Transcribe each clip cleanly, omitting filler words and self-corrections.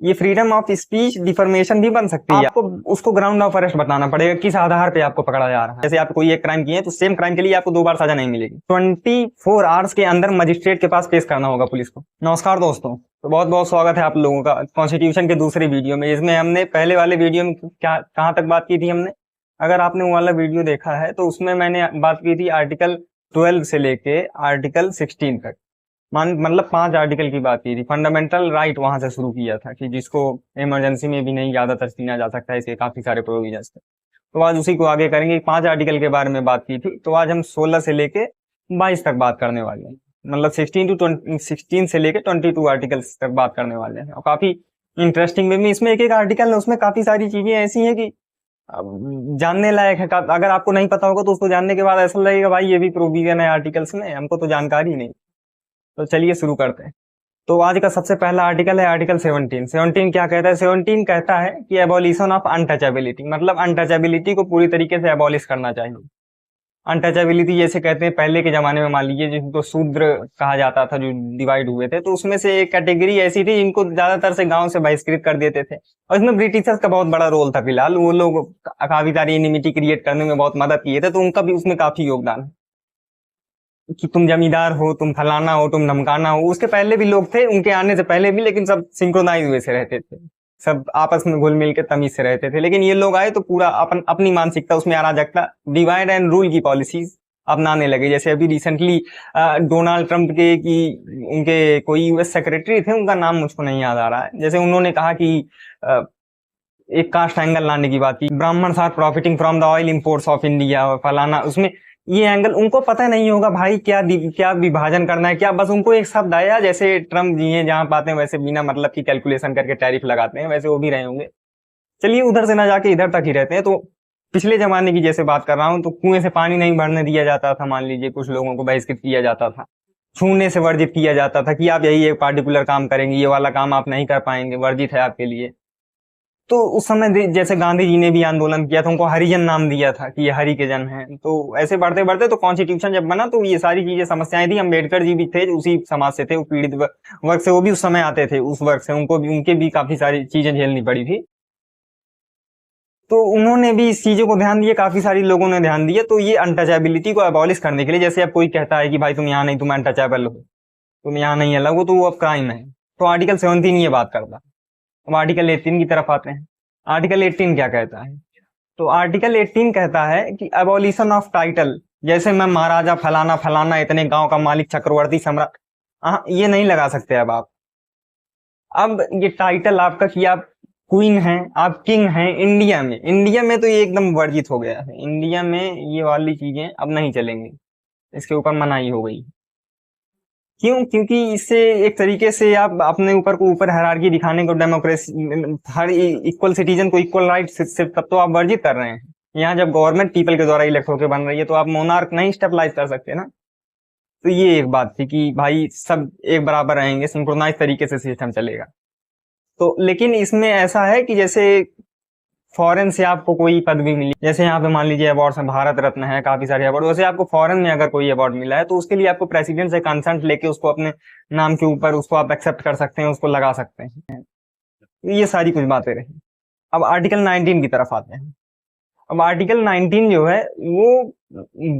ये freedom of speech defamation भी बन सकती है। आपको उसको ग्राउंड ऑफ अरेस्ट बताना पड़ेगा, किस आधार पे आपको पकड़ा जा रहा है। जैसे आप कोई एक क्राइम किए हैं तो सेम क्राइम के लिए आपको 2 बार सजा नहीं मिलेगी। 24 आवर्स के अंदर मजिस्ट्रेट के पास पेश करना होगा पुलिस को। नमस्कार दोस्तों, तो बहुत बहुत स्वागत है आप लोगों का कॉन्स्टिट्यूशन के दूसरे वीडियो में। इसमें हमने पहले वाले वीडियो में क्या कहाँ तक बात की थी हमने, अगर आपने वो वाला वीडियो देखा है तो उसमें मैंने बात की थी आर्टिकल 12 से लेके आर्टिकल 16 तक। मतलब 5 आर्टिकल की बात की थी। फंडामेंटल राइट वहां से शुरू किया था कि जिसको इमरजेंसी में भी नहीं ज्यादातर छीना जा सकता है, इसके काफी सारे प्रोविजंस थे। तो आज उसी को आगे करेंगे। 5 आर्टिकल के बारे में बात की थी, तो आज हम 16 से लेके 22 तक बात करने वाले हैं। मतलब 16 से लेके 22 आर्टिकल्स तक बात करने वाले हैं। और काफी इंटरेस्टिंग वे में इसमें एक आर्टिकल है, उसमें काफी सारी चीजें ऐसी हैं कि जानने लायक है। अगर आपको नहीं पता होगा तो उसको जानने के बाद ऐसा लगेगा भाई ये भी प्रोविजन है आर्टिकल्स में, हमको तो जानकारी नहीं। तो चलिए शुरू करते हैं। तो आज का सबसे पहला आर्टिकल है आर्टिकल 17। 17 क्या कहता है? 17 कहता है कि एबॉलिशन ऑफ अनटचेबिलिटी, मतलब अनटचेबिलिटी को पूरी तरीके से एबॉलिश करना चाहिए। अनटचेबिलिटी जैसे कहते हैं पहले के जमाने में, मान लीजिए जिनको शूद्र कहा जाता था, जो डिवाइड हुए थे, तो उसमें से एक कैटेगरी ऐसी थी जिनको ज्यादातर से गांव से बहिष्कृत कर देते थे। और इसमें ब्रिटिशर्स का बहुत बड़ा रोल था। फिलहाल वो लोग काफी सारी इनिमिटी क्रिएट करने में बहुत मदद किए थे, तो उनका भी उसमें काफी योगदान है कि तुम जमींदार हो, तुम फलाना हो, तुम धमकाना हो। उसके पहले भी लोग थे, उनके आने से पहले भी, लेकिन सब सिंक्रोनाइज हुए से रहते थे, सब आपस में घुल मिल के तमीज से रहते थे। लेकिन ये लोग आए तो पूरा अपनी मानसिकता, उसमें अराजकता, डिवाइड एंड रूल की पॉलिसीज अपनाने लगे। जैसे अभी रिसेंटली डोनाल्ड ट्रंप के कि उनके कोई यूएस सेक्रेटरी थे, उनका नाम मुझको नहीं याद आ रहा है, जैसे उन्होंने कहा कि एक कास्ट एंगल लाने की बात की, Brahmins are profiting from the oil imports of India और फलाना। उसमें ये एंगल उनको पता नहीं होगा भाई क्या क्या विभाजन करना है, क्या बस उनको एक शब्द आया, जैसे ट्रम्प जी हैं जहां पाते हैं वैसे बिना मतलब की कैलकुलेशन करके टैरिफ लगाते हैं, वैसे वो भी रहे होंगे। चलिए उधर से ना जाके इधर तक ही रहते हैं। तो पिछले जमाने की जैसे बात कर रहा हूँ, तो कुएं से पानी नहीं भरने दिया जाता था। मान लीजिए कुछ लोगों को बहिष्कृत किया जाता था, छूने से वर्जित किया जाता था कि आप यही एक पार्टिकुलर काम करेंगे, ये वाला काम आप नहीं कर पाएंगे, वर्जित है आपके लिए। तो उस समय जैसे गांधी जी ने भी आंदोलन किया था, उनको हरिजन नाम दिया था कि ये हरि के जन हैं। तो ऐसे बढ़ते बढ़ते तो कॉन्स्टिट्यूशन जब बना तो ये सारी चीजें समस्याएं थी। अम्बेडकर जी भी थे, उसी समाज से थे, वो पीड़ित वर्ग से, वो भी उस समय आते थे उस वर्ग से, उनको भी उनके भी काफी सारी चीजें झेलनी पड़ी थी। तो उन्होंने भी इस चीजों को ध्यान दिया, काफी सारी लोगों ने ध्यान दिया। तो ये अनटचेबिलिटी को अबॉलिश करने के लिए, जैसे अब कोई कहता है कि भाई तुम यहाँ नहीं, तुम अनटचेबल हो, तुम यहाँ नहीं अलग हो, तो वो अब क्राइम है। तो आर्टिकल 17 ये बात करता है। अब आर्टिकल 18 की तरफ आते हैं। आर्टिकल 18 क्या कहता है? तो आर्टिकल 18 कहता है कि अबॉलिशन ऑफ टाइटल, जैसे मैं महाराजा फलाना फलाना, इतने गांव का मालिक, चक्रवर्ती सम्राट, ये नहीं लगा सकते अब आप। अब ये टाइटल आपका कि आप क्वीन हैं, आप किंग हैं इंडिया में तो ये एकदम वर्जित हो गया है। इंडिया में ये वाली चीजें अब नहीं चलेंगी, इसके ऊपर मनाही हो गई। क्यों? क्योंकि इससे एक तरीके से आप अपने ऊपर को ऊपर हायरार्की दिखाने को, डेमोक्रेसी, हर इक्वल सिटीजन को इक्वल राइट सिर्फ तब तो आप वर्जित कर रहे हैं। यहाँ जब गवर्नमेंट पीपल के द्वारा इलेक्ट होकर बन रही है तो आप मोनार्क नहीं स्टेबलाइज कर सकते ना। तो ये एक बात थी कि भाई सब एक बराबर रहेंगे, सिंक्रोनाइज तरीके से सिस्टम चलेगा। तो लेकिन इसमें ऐसा है कि जैसे फॉरेन से आपको कोई पदवी मिली, जैसे यहाँ पे मान लीजिए अवार्ड है, भारत रत्न है, काफी सारे अवार्ड, वैसे आपको फॉरेन में अगर कोई अवार्ड मिला है तो उसके लिए आपको प्रेसिडेंट से कंसर्ट लेके उसको अपने नाम के ऊपर उसको आप एक्सेप्ट कर सकते हैं, उसको लगा सकते हैं। ये सारी कुछ बातें रही। अब आर्टिकल 19 की तरफ आते हैं। अब आर्टिकल 19 जो है वो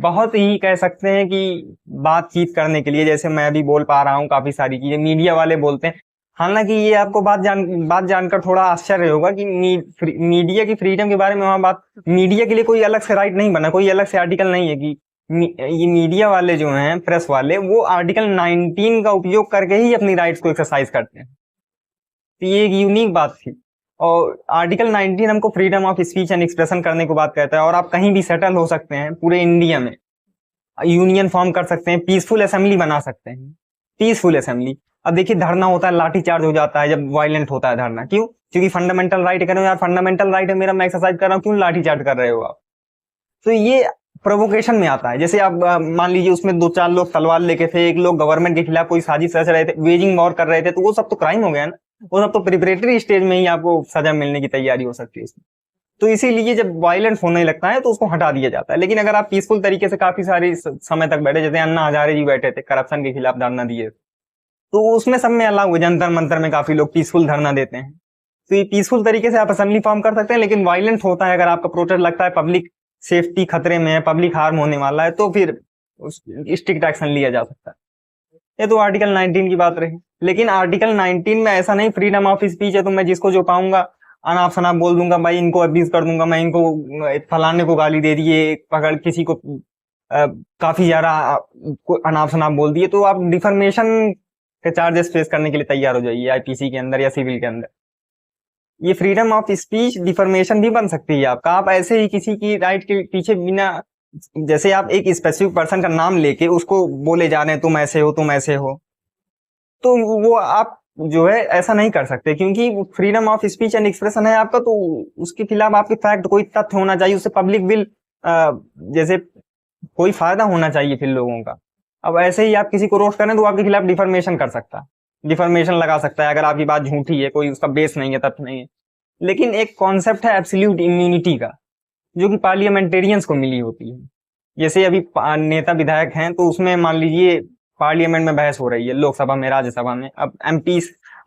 बहुत ही कह सकते हैं कि बातचीत करने के लिए, जैसे मैं अभी बोल पा रहा हूँ काफी सारी चीजें मीडिया वाले बोलते हैं। हालांकि ये आपको बात जानकर थोड़ा आश्चर्य होगा कि मीडिया की फ्रीडम के बारे में वहां बात, मीडिया के लिए कोई अलग से राइट नहीं बना, कोई अलग से आर्टिकल नहीं है कि ये मीडिया वाले जो हैं, प्रेस वाले, वो आर्टिकल 19 का उपयोग करके ही अपनी राइट्स को एक्सरसाइज करते हैं। तो ये एक यूनिक बात थी। और आर्टिकल 19 हमको freedom of speech and expression करने को बात कहता है, और आप कहीं भी सेटल हो सकते हैं पूरे इंडिया में, यूनियन फॉर्म कर सकते हैं, पीसफुल असेंबली बना सकते हैं, पीसफुल असेंबली। अब देखिए धरना होता है, लाठी चार्ज हो जाता है जब वायलेंट होता है धरना। क्यों? क्योंकि फंडामेंटल राइट कह रहे हो यार, फंडामेंटल राइट है मेरा, मैं एक्सरसाइज कर रहा हूँ, क्यों लाठी चार्ज कर रहे हो आप? तो ये प्रोवोकेशन में आता है। जैसे आप मान लीजिए उसमें 2-4 लोग तलवार लेके थे, एक लोग गवर्नमेंट के खिलाफ कोई साजिश रच रहे थे, वेजिंग वॉर कर रहे थे, तो वो सब तो क्राइम हो गया ना। वो सब तो प्रिपरेटरी स्टेज में ही आपको सजा मिलने की तैयारी हो सकती है इसमें। तो इसीलिए जब वायलेंट होने लगता है तो उसको हटा दिया जाता है। लेकिन अगर आप पीसफुल तरीके से काफी सारे समय तक बैठे, जैसे अन्ना हजारे जी बैठे थे, करप्शन के खिलाफ धरना दिए, तो उसमें सब में अलाउ हुआ। जंतर मंतर में काफी लोग पीसफुल धरना देते हैं, तो ये पीसफुल तरीके से आप असेंबली फॉर्म कर सकते हैं, लेकिन वायलेंट होता है अगर आपका प्रोटेस्ट लगता है पब्लिक सेफ्टी खतरे में है, पब्लिक हार्म होने वाला है, तो फिर स्ट्रिक्ट एक्शन लिया जा सकता है। ये तो आर्टिकल 19 की बात रही। लेकिन आर्टिकल 19 में ऐसा नहीं फ्रीडम ऑफ स्पीच है तो मैं जिसको जो पाऊंगा अनाप शनाप बोल दूंगा, भाई इनको अब्यूज कर दूंगा, मैं इनको फलाने को गाली दे दिए, पकड़ किसी को काफी ज्यादा अनाप शनाप बोल दिए, तो आप डिफर्मेशन के चार्जेस फेस करने के लिए तैयार हो जाइए आईपीसी के अंदर या सिविल के अंदर। ये फ्रीडम ऑफ स्पीच डिफर्मेशन भी बन सकती है आपका। आप ऐसे ही किसी की राइट के पीछे बिना, जैसे आप एक स्पेसिफिक पर्सन का नाम लेके उसको बोले जा रहे हैं तुम ऐसे हो तुम ऐसे हो, तो वो आप जो है ऐसा नहीं कर सकते, क्योंकि freedom of speech and expression है आपका, तो उसके खिलाफ आपके फैक्ट कोई तथ्य होना चाहिए, उससे पब्लिक विल जैसे कोई फायदा होना चाहिए फिर लोगों का। अब ऐसे ही आप किसी को रोस्ट करें तो आपके खिलाफ डिफर्मेशन कर सकता है, डिफर्मेशन लगा सकता है अगर आपकी बात झूठी है, कोई उसका बेस नहीं है, तथ्य नहीं है। लेकिन एक कॉन्सेप्ट है एब्सोल्यूट इम्यूनिटी का, जो कि पार्लियामेंटेरियंस को मिली होती है। जैसे अभी नेता विधायक हैं तो उसमें मान लीजिए पार्लियामेंट में बहस हो रही है, लोकसभा में राज्यसभा में, अब एमपी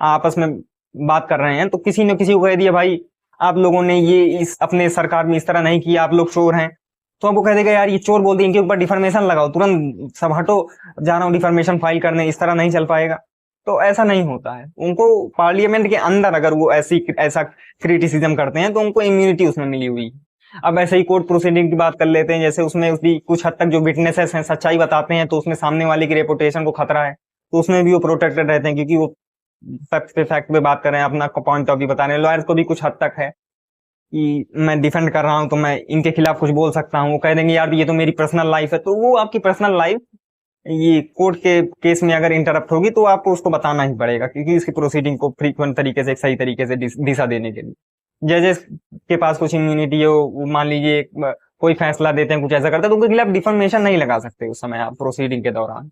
आपस में बात कर रहे हैं, तो किसी ने किसी को कह दिया भाई आप लोगों ने ये इस अपने सरकार में इस तरह नहीं किया, आप लोग चोर हैं, तो अब वो कह देगा यार ये चोर बोल दिए, इनके ऊपर डिफर्मेशन लगाओ, तुरंत सब हटो, जा रहा हूँ डिफर्मेशन फाइल करने, इस तरह नहीं चल पाएगा। तो ऐसा नहीं होता है, उनको पार्लियामेंट के अंदर अगर वो ऐसा क्रिटिसिज्म करते हैं तो उनको इम्यूनिटी उसमें मिली हुई है। अब ऐसे ही कोर्ट प्रोसीडिंग की बात कर लेते हैं, जैसे उसमें उसकी कुछ हद तक जो विटनेसेस हैं सच्चाई बताते हैं, तो उसमें सामने वाले की रेपुटेशन को खतरा है, तो उसमें भी वो प्रोटेक्टेड रहते हैं, क्योंकि वो फैक्ट पे बात कर रहे हैं, अपना पॉइंट ऑफ व्यू बता रहे हैं। लॉयर्स को भी कुछ हद तक है कि मैं डिफेंड कर रहा हूं तो मैं इनके खिलाफ कुछ बोल सकता हूँ, वो कह देंगे यार ये तो मेरी पर्सनल लाइफ है, तो वो आपकी पर्सनल लाइफ ये कोर्ट के केस में अगर इंटरप्ट होगी तो आपको उसको बताना ही पड़ेगा, क्योंकि इसकी प्रोसीडिंग को फ्रीक्वेंट तरीके से सही तरीके से दिशा देने के लिए जजेस के पास कुछ इम्यूनिटी हो, मान लीजिए कोई फैसला देते हैं कुछ ऐसा करते हैं, तो उनके खिलाफ डिफर्मेशन नहीं लगा सकते उस समय आप प्रोसीडिंग के दौरान।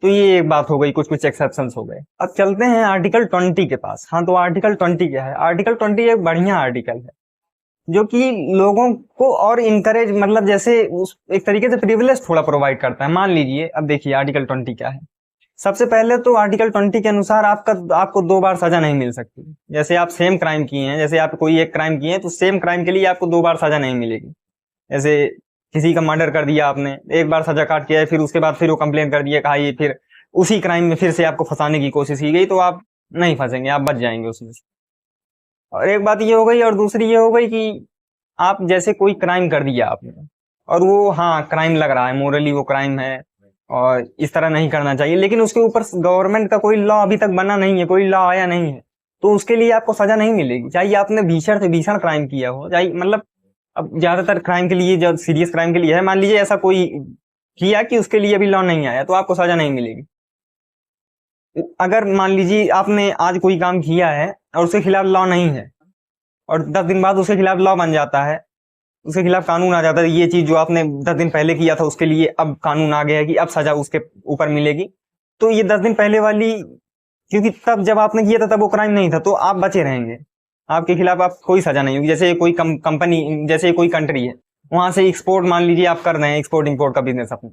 तो ये एक बात हो गई, कुछ कुछ एक्सेप्शंस हो गए। अब चलते हैं आर्टिकल 20 के पास। हाँ, तो आर्टिकल 20 क्या है? आर्टिकल 20 एक बढ़िया आर्टिकल है जो कि लोगों को और इनकरेज, मतलब जैसे उस एक तरीके से प्रिविलेज थोड़ा प्रोवाइड करता है। मान लीजिए, अब देखिए आर्टिकल 20 क्या है। सबसे पहले तो आर्टिकल 20 के अनुसार आपको 2 बार सजा नहीं मिल सकती। जैसे आप सेम क्राइम किए हैं, जैसे आप कोई एक क्राइम किए हैं तो सेम क्राइम के लिए आपको 2 बार सजा नहीं मिलेगी। जैसे किसी का मर्डर कर दिया आपने, एक बार सजा काट किया है, फिर उसके बाद फिर वो कंप्लेन कर दिया, कहा ये फिर उसी क्राइम में फिर से आपको फंसाने की कोशिश की गई, तो आप नहीं फंसेंगे, आप बच जाएंगे उसमें से। और एक बात ये हो गई, और दूसरी ये हो गई कि आप जैसे कोई क्राइम कर दिया आपने और वो, हाँ क्राइम लग रहा है, मोरली वो क्राइम है और इस तरह नहीं करना चाहिए, लेकिन उसके ऊपर गवर्नमेंट का कोई लॉ अभी तक बना नहीं है, कोई लॉ आया नहीं है, तो उसके लिए आपको सजा नहीं मिलेगी, चाहे आपने भीषण से भीषण क्राइम किया हो, चाहे मतलब अब ज्यादातर क्राइम के लिए, जो सीरियस क्राइम के लिए है, मान लीजिए ऐसा कोई किया कि उसके लिए अभी लॉ नहीं आया, तो आपको सजा नहीं मिलेगी। अगर मान लीजिए आपने आज कोई काम किया है और उसके खिलाफ लॉ नहीं है, और 10 दिन बाद उसके खिलाफ लॉ बन जाता है, उसके खिलाफ कानून आ जाता है, ये चीज जो आपने 10 दिन पहले किया था उसके लिए अब कानून आ गया है कि अब सजा उसके ऊपर मिलेगी, तो ये 10 दिन पहले वाली, क्योंकि तब जब आपने किया था तब वो क्राइम नहीं था, तो आप बचे रहेंगे, आपके खिलाफ आप कोई सजा नहीं होगी। जैसे कोई कंपनी, जैसे कोई कंट्री है, वहां से एक्सपोर्ट, मान लीजिए आप कर रहे हैं एक्सपोर्ट इंपोर्ट का बिजनेस अपने,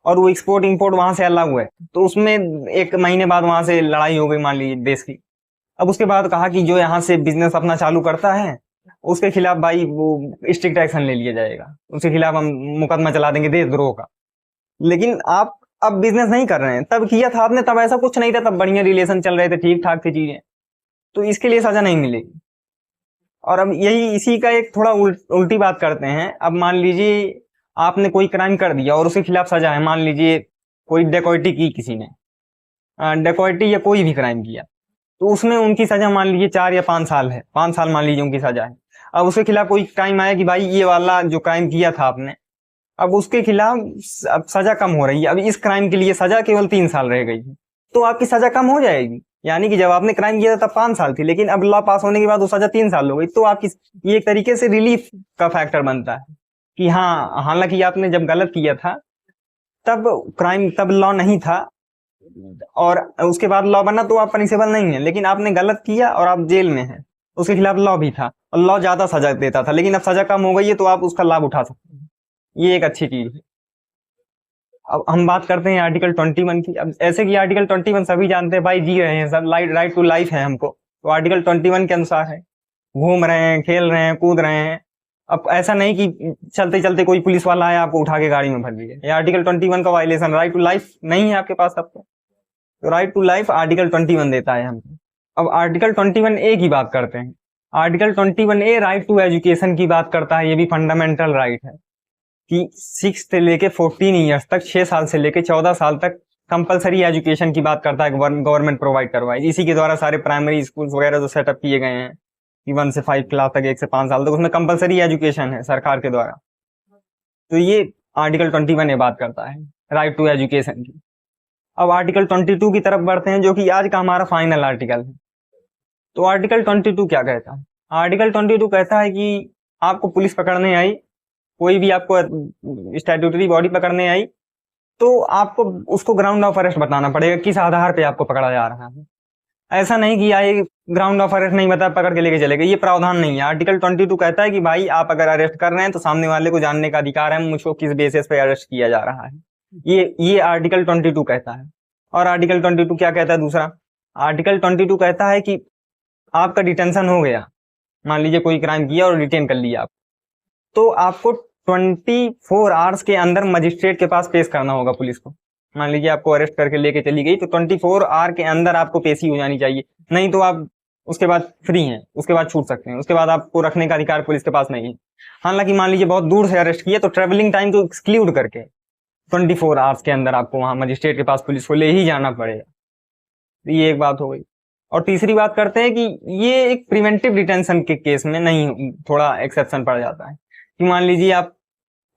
और वो एक्सपोर्ट इंपोर्ट वहां से अलाउ है, तो उसमें 1 महीने बाद वहां से लड़ाई हो गई मान लीजिए देश की। अब उसके बाद कहा कि जो यहाँ से बिजनेस अपना चालू करता है उसके खिलाफ भाई वो स्ट्रिक्ट एक्शन ले लिया जाएगा, उसके खिलाफ हम मुकदमा चला देंगे देशद्रोह का। लेकिन आप अब बिजनेस नहीं कर रहे हैं, तब किया था आपने, तब ऐसा कुछ नहीं था, तब बढ़िया रिलेशन चल रहे थे, ठीक ठाक थी चीजें, तो इसके लिए सजा नहीं मिलेगी। और अब यही इसी का एक थोड़ा उल्टी बात करते हैं। अब मान लीजिए आपने कोई क्राइम कर दिया और उसके खिलाफ सजा है, मान लीजिए कोई डकैती की किसी ने, डकैती या कोई भी क्राइम किया, तो उसमें उनकी सजा मान लीजिए 4 या 5 साल है, 5 साल मान लीजिए उनकी सजा है। अब उसके खिलाफ कोई क्राइम आया कि भाई ये वाला जो क्राइम किया था आपने, अब उसके खिलाफ अब सजा कम हो रही है, अब इस क्राइम के लिए सजा केवल 3 साल रह गई है, तो आपकी सजा कम हो जाएगी। यानी कि जब आपने क्राइम किया था तब 5 साल थी, लेकिन अब लॉ पास होने के बाद वो सजा 3 साल हो गई, तो आपकी ये एक तरीके से रिलीफ का फैक्टर बनता है कि हाँ, हालांकि आपने जब गलत किया था तब क्राइम, तब लॉ नहीं था, और उसके बाद लॉ बना तो आप पनिशेबल नहीं है, लेकिन आपने गलत किया और आप जेल में हैं, उसके खिलाफ लॉ भी था और लॉ ज्यादा सजा देता था, लेकिन अब सजा कम हो गई है तो आप उसका लाभ उठा सकते हैं। ये एक अच्छी चीज है। अब हम बात करते हैं आर्टिकल 21 की। अब ऐसे कि आर्टिकल 21 सभी जानते हैं भाई, जी रहे हैं सब, राइट टू लाइफ है हमको, तो आर्टिकल 21 के अनुसार है, घूम रहे हैं, खेल रहे हैं, कूद रहे हैं। अब ऐसा नहीं कि चलते चलते कोई पुलिस वाला आया आपको उठा के गाड़ी में भर दिया, ये आर्टिकल 21 का वायलेशन। राइट टू लाइफ नहीं है आपके पास आपको, तो राइट टू लाइफ आर्टिकल 21 देता है हमको। अब आर्टिकल 21A की बात करते हैं। Article 21A right to education की बात करता है। ये भी फंडामेंटल राइट है कि 6 से लेके 14 ईयर्स तक, 6 साल से लेके 14 साल तक कंपलसरी एजुकेशन की बात करता है, गवर्नमेंट प्रोवाइड करवाए। इसी के द्वारा सारे प्राइमरी स्कूल वगैरह जो सेटअप किए गए हैं कि 1 से 5 क्लास तक, 1 से 5 साल तक, उसमें कंपलसरी एजुकेशन है सरकार के द्वारा। तो ये आर्टिकल 21A बात करता है राइट टू एजुकेशन की। अब आर्टिकल 22 की तरफ बढ़ते हैं, जो कि आज का हमारा फाइनल आर्टिकल है। तो आर्टिकल 22 क्या कहता है? आर्टिकल 22 कहता है कि आपको पुलिस पकड़ने आई, कोई भी आपको स्टैट्यूटरी बॉडी पकड़ने आई, तो आपको उसको ग्राउंड ऑफ अरेस्ट बताना पड़ेगा, किस आधार पे आपको पकड़ा जा रहा है। ऐसा नहीं कि आए ग्राउंड ऑफ अरेस्ट नहीं बता पकड़ के लेके चले गए, ये प्रावधान नहीं है। आर्टिकल 22 कहता है कि भाई आप अगर अरेस्ट कर रहे हैं तो सामने वाले को जानने का अधिकार है मुझको किस बेसिस पे अरेस्ट किया जा रहा है। ये आर्टिकल 22 कहता है। और आर्टिकल 22 क्या कहता है दूसरा? आर्टिकल 22 कहता है कि आपका डिटेंशन हो गया, मान लीजिए कोई क्राइम किया और डिटेन कर लिया आप, तो आपको 24 आवर्स के अंदर मजिस्ट्रेट के पास पेश करना होगा पुलिस को। मान लीजिए आपको अरेस्ट करके लेके चली गई, तो 24 आवर के अंदर आपको पेशी हो जानी चाहिए, नहीं तो आप उसके बाद फ्री हैं, उसके बाद छूट सकते हैं, उसके बाद आपको रखने का अधिकार पुलिस के पास नहीं है। हालांकि मान लीजिए बहुत दूर से अरेस्ट किया, तो ट्रेवलिंग टाइम को एक्सक्लूड करके 24 आवर्स के अंदर आपको वहां मजिस्ट्रेट के पास पुलिस को ले ही जाना पड़ेगा। ये एक बात हो गई। और तीसरी बात करते हैं कि ये एक प्रिवेंटिव डिटेंशन के केस में नहीं, थोड़ा एक्सेप्शन पड़ जाता है कि मान लीजिए आप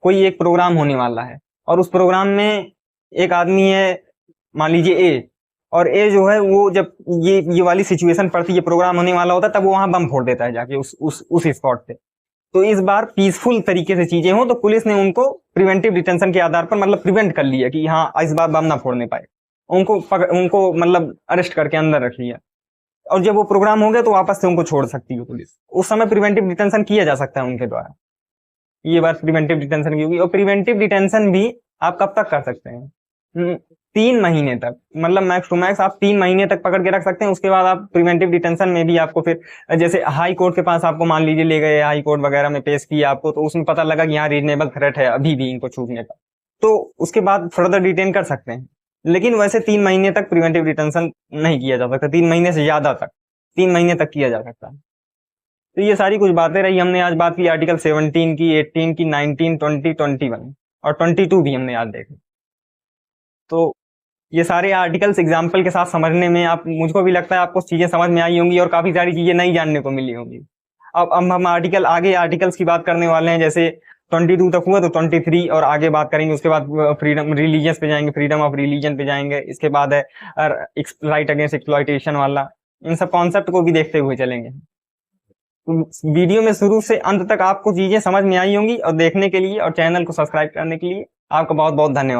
कोई एक प्रोग्राम होने वाला है और उस प्रोग्राम में एक आदमी है, मान लीजिए ए, और ए जो है वो जब ये वाली सिचुएशन पड़ती है, प्रोग्राम होने वाला होता है, तब वो वहां बम फोड़ देता है जाके उस स्पॉट पे। तो इस बार पीसफुल तरीके से चीजें हो, तो पुलिस ने उनको प्रिवेंटिव डिटेंशन के आधार पर मतलब प्रिवेंट कर लिया कि हाँ इस बार बम ना फोड़ने पाए, उनको मतलब अरेस्ट करके अंदर रख लिया। और जब वो प्रोग्राम हो गया तो वापस से उनको छोड़ सकती है पुलिस। उस समय प्रिवेंटिव डिटेंशन किया जा सकता है उनके द्वारा। ये बात प्रिवेंटिव डिटेंशन की होगी। और प्रिवेंटिव डिटेंशन भी आप कब तक कर सकते हैं? 3 महीने तक, मतलब मैक्स टू मैक्स आप 3 महीने तक पकड़ के रख सकते हैं। उसके बाद आप प्रिवेंटिव डिटेंशन में भी आपको फिर, जैसे हाई कोर्ट के पास आपको मान लीजिए ले गए, हाई कोर्ट वगैरह में पेश किया आपको, तो उसमें पता लगा कि यहाँ रीजनेबल थ्रेट है अभी भी इनको छूटने का, तो उसके बाद फर्दर डिटेन कर सकते हैं। लेकिन वैसे 3 महीने तक प्रिवेंटिव डिटेंशन नहीं किया जा सकता, 3 महीने से ज्यादा तक, 3 महीने तक किया जा सकता है। तो ये सारी कुछ बातें रही। हमने आज बात की आर्टिकल 17 की, 18 की, 19, 20, 21 और 22 भी हमने आज देखे। तो ये सारे आर्टिकल्स एग्जाम्पल के साथ समझने में आप, मुझको भी लगता है आपको चीजें समझ में आई होंगी और काफी सारी चीजें नई जानने को मिली होंगी। अब हम आगे आर्टिकल्स की बात करने वाले हैं। जैसे 22 तक हुआ तो 23 और आगे बात करेंगे। उसके बाद फ्रीडम रिलीजियस पे जाएंगे, फ्रीडम ऑफ रिलीजन पे जाएंगे। इसके बाद है राइट अगेंस्ट एक्सप्लॉयटेशन वाला। इन सब कॉन्सेप्ट को भी देखते हुए चलेंगे। तो वीडियो में शुरू से अंत तक आपको चीजें समझ में आई होंगी, और देखने के लिए और चैनल को सब्सक्राइब करने के लिए आपका बहुत बहुत धन्यवाद।